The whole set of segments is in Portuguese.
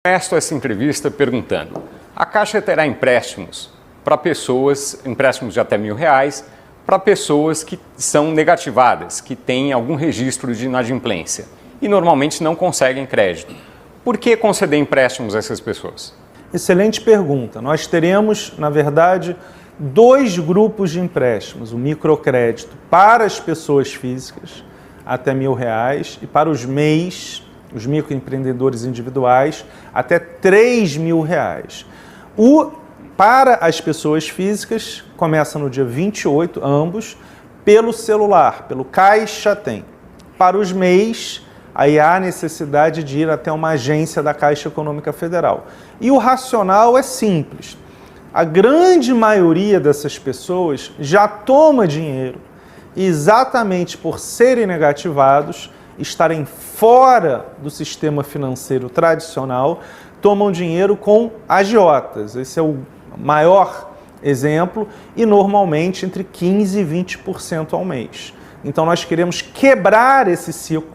Começo essa entrevista perguntando: a Caixa terá empréstimos para pessoas, empréstimos de até R$1.000, para pessoas que são negativadas, que têm algum registro de inadimplência e normalmente não conseguem crédito. Por que conceder empréstimos a essas pessoas? Excelente pergunta. Nós teremos, na verdade, dois grupos de empréstimos: o microcrédito para as pessoas físicas até R$1.000 e para os MEIs, os microempreendedores individuais, até R$3.000. Para as pessoas físicas, começa no dia 28, ambos, pelo celular, pelo Caixa Tem. Para os MEIs, aí há necessidade de ir até uma agência da Caixa Econômica Federal. E o racional é simples. A grande maioria dessas pessoas já toma dinheiro e, exatamente por serem negativados, estarem fora do sistema financeiro tradicional, tomam dinheiro com agiotas. Esse é o maior exemplo e normalmente entre 15% e 20% ao mês. Então nós queremos quebrar esse ciclo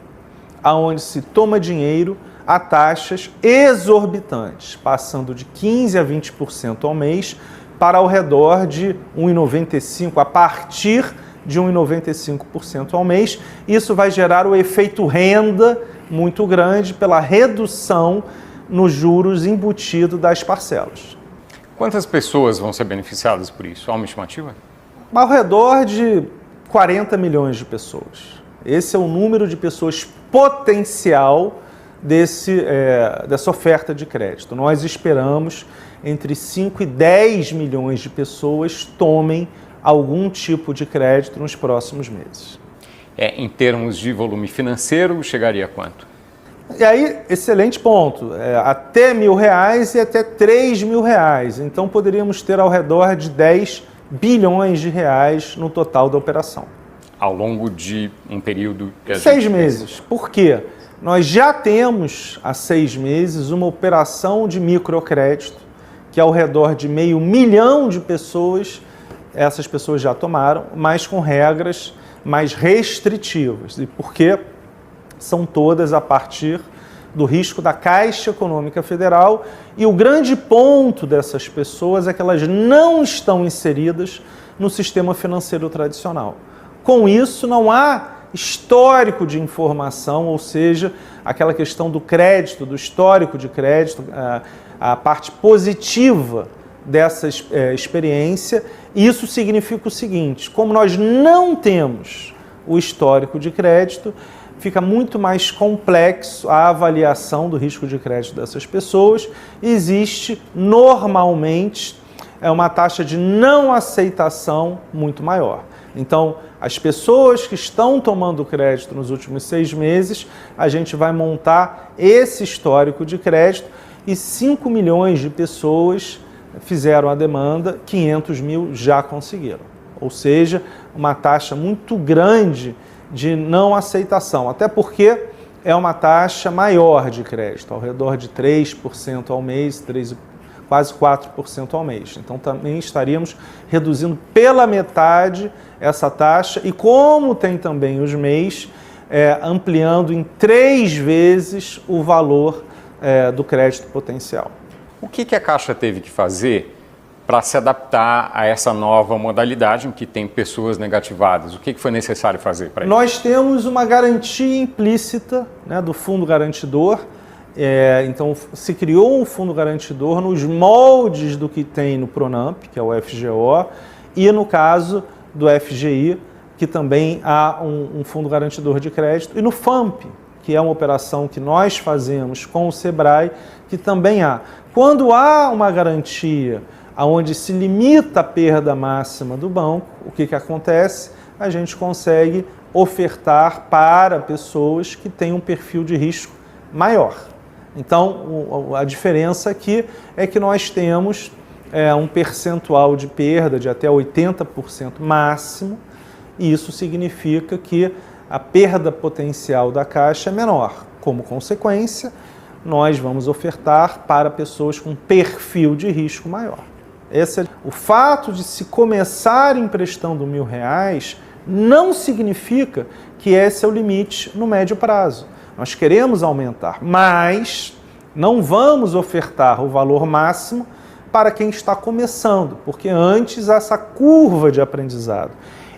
onde se toma dinheiro a taxas exorbitantes, passando de 15% a 20% ao mês para ao redor de 1,95%, a partir de 1,95% ao mês. Isso vai gerar o efeito renda muito grande pela redução nos juros embutido das parcelas. Quantas pessoas vão ser beneficiadas por isso? Há uma estimativa? Ao redor de 40 milhões de pessoas. Esse é o número de pessoas potencial dessa oferta de crédito. Nós esperamos entre 5 e 10 milhões de pessoas tomem algum tipo de crédito nos próximos meses. Em termos de volume financeiro, chegaria a quanto? E aí, excelente ponto, até R$1.000 e até R$3.000. Então poderíamos ter ao redor de 10 bilhões de reais no total da operação. Ao longo de um período... 6 meses. Por quê? Nós já temos há 6 meses uma operação de microcrédito que ao redor de 500 mil de pessoas, essas pessoas já tomaram, mas com regras mais restritivas. E por quê? São todas a partir do risco da Caixa Econômica Federal, e o grande ponto dessas pessoas é que elas não estão inseridas no sistema financeiro tradicional. Com isso, não há histórico de informação, ou seja, aquela questão do crédito, do histórico de crédito, a parte positiva dessa experiência. Isso significa o seguinte: como nós não temos o histórico de crédito, fica muito mais complexo a avaliação do risco de crédito dessas pessoas. Existe normalmente uma taxa de não aceitação muito maior. Então, as pessoas que estão tomando crédito nos últimos 6 meses, a gente vai montar esse histórico de crédito e 5 milhões de pessoas fizeram a demanda, 500 mil já conseguiram. Ou seja, uma taxa muito grande de não aceitação, até porque é uma taxa maior de crédito, ao redor de 3% ao mês, quase 4% ao mês. Então também estaríamos reduzindo pela metade essa taxa e, como tem também os MEIs, ampliando em 3 vezes o valor do crédito potencial. O que a Caixa teve que fazer para se adaptar a essa nova modalidade em que tem pessoas negativadas? O que foi necessário fazer para isso? Nós temos uma garantia implícita, né, do Fundo Garantidor. Então, se criou um Fundo Garantidor nos moldes do que tem no Pronamp, que é o FGO, e no caso do FGI, que também há um Fundo Garantidor de Crédito, e no FAMP, que é uma operação que nós fazemos com o Sebrae, que também há. Quando há uma garantia onde se limita a perda máxima do banco, o que acontece? A gente consegue ofertar para pessoas que têm um perfil de risco maior. Então, a diferença aqui é que nós temos um percentual de perda de até 80% máximo, e isso significa que a perda potencial da Caixa é menor. Como consequência, nós vamos ofertar para pessoas com perfil de risco maior. O fato de se começar emprestando R$1.000 não significa que esse é o limite no médio prazo. Nós queremos aumentar, mas Não vamos ofertar o valor máximo para quem está começando, porque antes essa curva de aprendizado,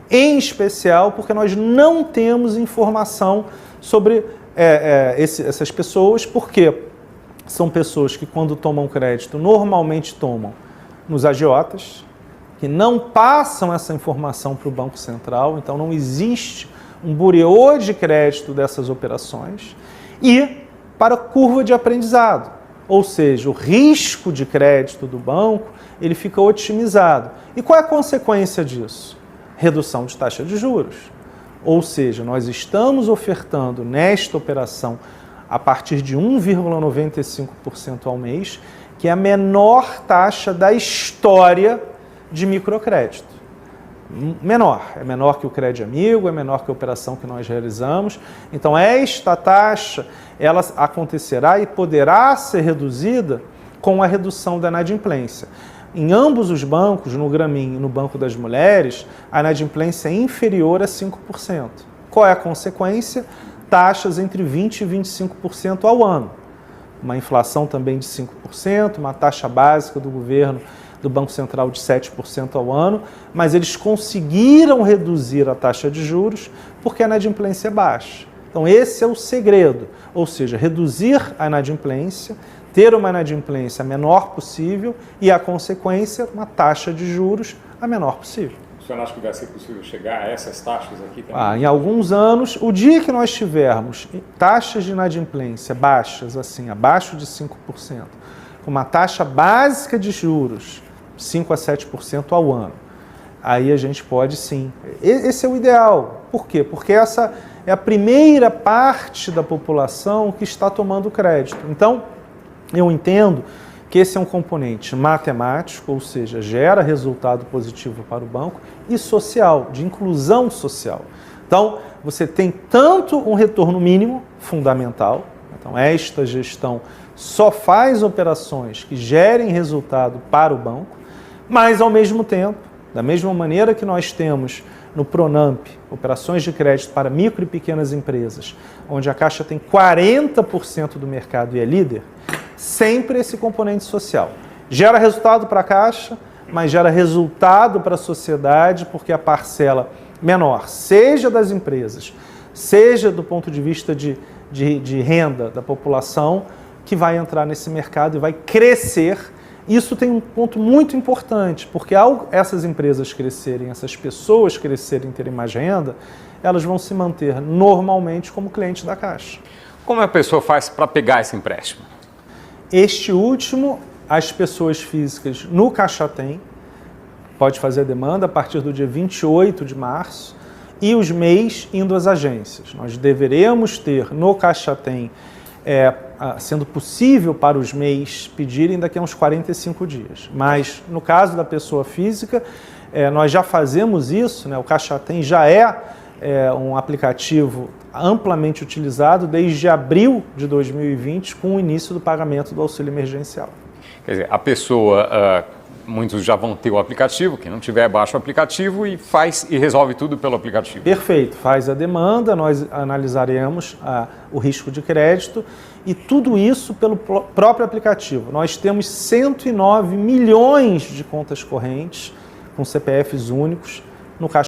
em especial porque nós não temos informação sobre essas pessoas, porque são pessoas que quando tomam crédito normalmente tomam nos agiotas, que não passam essa informação para o Banco Central, então não existe um bureau de crédito dessas operações, e para a curva de aprendizado, ou seja, o risco de crédito do banco, ele fica otimizado. E qual é a consequência disso? Redução de taxa de juros. Ou seja, nós estamos ofertando nesta operação a partir de 1,95% ao mês, que é a menor taxa da história de microcrédito. É menor que o Crédito Amigo, é menor que a operação que nós realizamos. Então, esta taxa, ela acontecerá e poderá ser reduzida com a redução da inadimplência. Em ambos os bancos, no Grameen e no Banco das Mulheres, a inadimplência é inferior a 5%. Qual é a consequência? Taxas entre 20% e 25% ao ano. Uma inflação também de 5%, uma taxa básica do governo do Banco Central de 7% ao ano, mas eles conseguiram reduzir a taxa de juros porque a inadimplência é baixa. Então esse é o segredo, ou seja, reduzir a inadimplência, ter uma inadimplência a menor possível e a consequência, uma taxa de juros a menor possível. O senhor acha que vai ser possível chegar a essas taxas aqui também? Em alguns anos, o dia que nós tivermos taxas de inadimplência baixas, assim, abaixo de 5%, com uma taxa básica de juros 5% a 7% ao ano, aí a gente pode sim. Esse é o ideal. Por quê? Porque essa é a primeira parte da população que está tomando crédito. Então, eu entendo que esse é um componente matemático, ou seja, gera resultado positivo para o banco, e social, de inclusão social. Então, você tem tanto um retorno mínimo, fundamental, então esta gestão só faz operações que gerem resultado para o banco, mas, ao mesmo tempo, da mesma maneira que nós temos no Pronamp, operações de crédito para micro e pequenas empresas, onde a Caixa tem 40% do mercado e é líder, sempre esse componente social. Gera resultado para a Caixa, mas gera resultado para a sociedade, porque a parcela menor, seja das empresas, seja do ponto de vista de renda da população, que vai entrar nesse mercado e vai crescer. Isso tem um ponto muito importante, porque ao essas empresas crescerem, essas pessoas crescerem, terem mais renda, elas vão se manter normalmente como cliente da Caixa. Como a pessoa faz para pegar esse empréstimo? Este último, as pessoas físicas no Caixa Tem, pode fazer a demanda a partir do dia 28 de março, e os MEIs indo às agências. Nós deveremos ter no Caixa Tem, sendo possível para os MEIs pedirem daqui a uns 45 dias. Mas, no caso da pessoa física, nós já fazemos isso, né? O Caixa Tem já é um aplicativo amplamente utilizado desde abril de 2020, com o início do pagamento do auxílio emergencial. Quer dizer, a pessoa, muitos já vão ter o aplicativo, quem não tiver, baixa o aplicativo e faz e resolve tudo pelo aplicativo. Perfeito, faz a demanda, nós analisaremos o risco de crédito e tudo isso pelo próprio aplicativo. Nós temos 109 milhões de contas correntes com CPFs únicos no Caixa